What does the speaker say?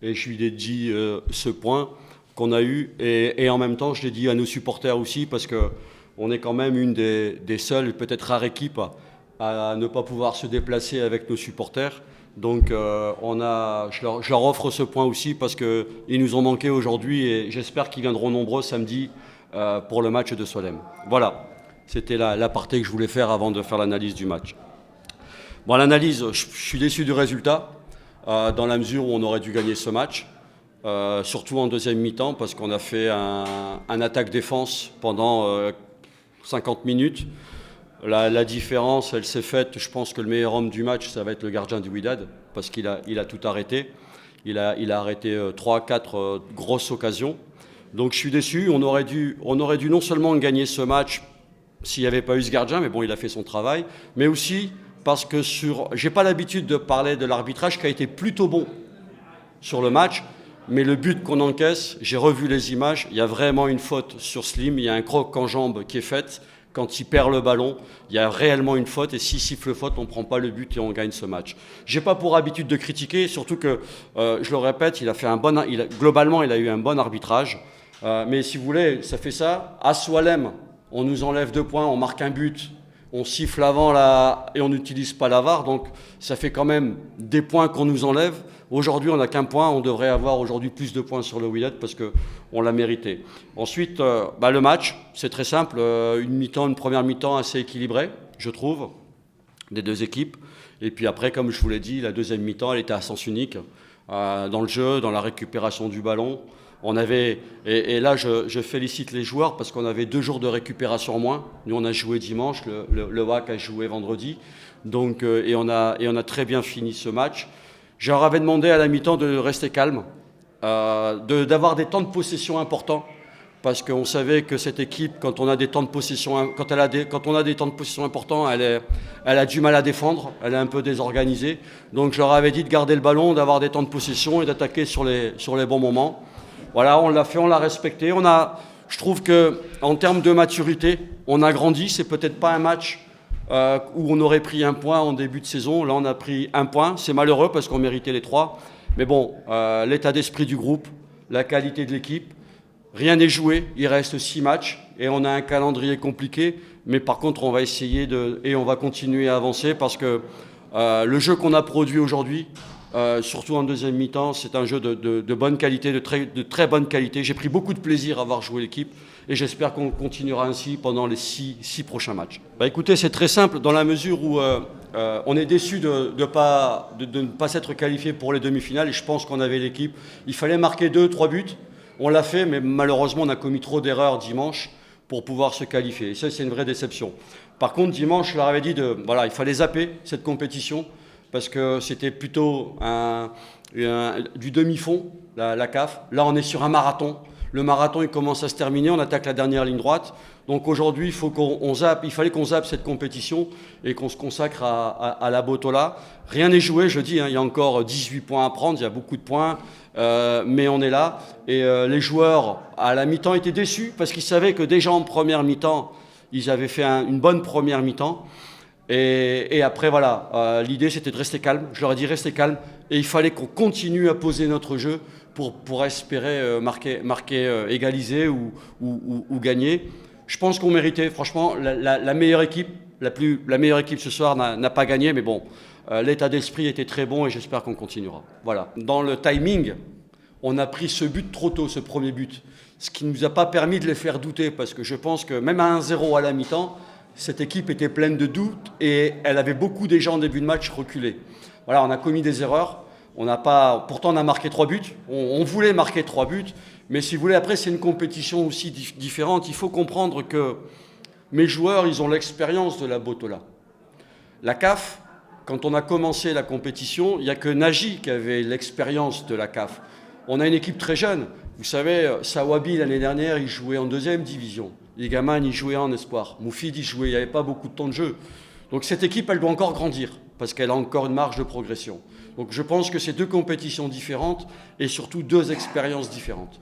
et je lui ai dit ce point qu'on a eu, et en même temps, je l'ai dit à nos supporters aussi, parce qu'on est quand même une des seules, peut-être rares équipes à ne pas pouvoir se déplacer avec nos supporters. Donc je leur offre ce point aussi parce qu'ils nous ont manqué aujourd'hui et j'espère qu'ils viendront nombreux samedi pour le match de Solem. Voilà, c'était l'aparté que je voulais faire avant de faire l'analyse du match. Bon, l'analyse, je suis déçu du résultat dans la mesure où on aurait dû gagner ce match. Surtout en deuxième mi-temps parce qu'on a fait un attaque-défense pendant 50 minutes. La différence, elle s'est faite. Je pense que le meilleur homme du match, ça va être le gardien du Wydad, parce qu'il a tout arrêté. Il a arrêté 3-4 grosses occasions. Donc je suis déçu. On aurait dû non seulement gagner ce match s'il n'y avait pas eu ce gardien, mais bon, il a fait son travail, mais aussi parce que j'ai pas l'habitude de parler de l'arbitrage qui a été plutôt bon sur le match. Mais le but qu'on encaisse, j'ai revu les images, il y a vraiment une faute sur Slim, il y a un croc en jambe qui est fait. Quand il perd le ballon, il y a réellement une faute et s'il siffle faute, on ne prend pas le but et on gagne ce match. Je n'ai pas pour habitude de critiquer, surtout que, je le répète, globalement, il a eu un bon arbitrage. Mais si vous voulez, ça fait ça. À Soilem, on nous enlève 2 points, on marque un but, on siffle avant et on n'utilise pas la VAR. Donc ça fait quand même des points qu'on nous enlève. Aujourd'hui, on n'a qu'un point. On devrait avoir aujourd'hui plus de points sur le Wydad parce qu'on l'a mérité. Ensuite, le match, c'est très simple. Une première mi-temps assez équilibrée, je trouve, des deux équipes. Et puis après, comme je vous l'ai dit, la deuxième mi-temps, elle était à sens unique dans le jeu, dans la récupération du ballon. Et là, je félicite les joueurs parce qu'on avait 2 jours de récupération en moins. Nous, on a joué dimanche, le WAC a joué vendredi. Donc, et on a très bien fini ce match. Je leur avais demandé à la mi-temps de rester calme, d'avoir des temps de possession importants, parce qu'on savait que cette équipe, quand on a des temps de possession, quand on a des temps de possession importants, elle a du mal à défendre, elle est un peu désorganisée. Donc je leur avais dit de garder le ballon, d'avoir des temps de possession et d'attaquer sur les bons moments. Voilà, on l'a fait, on l'a respecté. Je trouve qu'en termes de maturité, on a grandi. C'est peut-être pas un match où on aurait pris 1 point en début de saison. Là, on a pris 1 point. C'est malheureux parce qu'on méritait les 3. Mais bon, l'état d'esprit du groupe, la qualité de l'équipe, rien n'est joué. Il reste 6 matchs et on a un calendrier compliqué. Mais par contre, on va essayer et on va continuer à avancer parce que le jeu qu'on a produit aujourd'hui, surtout en deuxième mi-temps, c'est un jeu de bonne qualité, de très bonne qualité. J'ai pris beaucoup de plaisir à avoir joué l'équipe et j'espère qu'on continuera ainsi pendant les 6 prochains matchs. Écoutez, c'est très simple dans la mesure où on est déçu de ne pas s'être qualifié pour les demi-finales et je pense qu'on avait l'équipe. Il fallait marquer 2-3 buts. On l'a fait, mais malheureusement, on a commis trop d'erreurs dimanche pour pouvoir se qualifier. Et ça, c'est une vraie déception. Par contre, dimanche, je leur avais dit il fallait zapper cette compétition parce que c'était plutôt du demi-fond, la CAF. Là, on est sur un marathon. Le marathon, il commence à se terminer, on attaque la dernière ligne droite. Donc aujourd'hui, il fallait qu'on zappe cette compétition et qu'on se consacre à la Botola. Rien n'est joué, je dis, il y a encore 18 points à prendre, il y a beaucoup de points, mais on est là. Et les joueurs, à la mi-temps, étaient déçus parce qu'ils savaient que déjà en première mi-temps, ils avaient fait une bonne première mi-temps. Et après, voilà, l'idée c'était de rester calme. Je leur ai dit rester calme et il fallait qu'on continue à poser notre jeu pour espérer marquer, égaliser ou gagner. Je pense qu'on méritait, franchement, la meilleure équipe, la meilleure équipe ce soir n'a pas gagné, mais bon, l'état d'esprit était très bon et j'espère qu'on continuera. Voilà. Dans le timing, on a pris ce but trop tôt, ce premier but, ce qui ne nous a pas permis de les faire douter parce que je pense que même à 1-0 à la mi-temps, cette équipe était pleine de doutes et elle avait beaucoup déjà en début de match reculé. Voilà, on a commis des erreurs. Pourtant, on a marqué 3 buts. On voulait marquer 3 buts. Mais si vous voulez, après, c'est une compétition aussi différente. Il faut comprendre que mes joueurs, ils ont l'expérience de la Botola. La CAF, quand on a commencé la compétition, il n'y a que Nagy qui avait l'expérience de la CAF. On a une équipe très jeune. Vous savez, Sawabi, l'année dernière, il jouait en 2e division. Ligaman, il jouait en espoir. Moufid, il jouait. Il n'y avait pas beaucoup de temps de jeu. Donc cette équipe, elle doit encore grandir parce qu'elle a encore une marge de progression. Donc je pense que c'est 2 compétitions différentes et surtout 2 expériences différentes.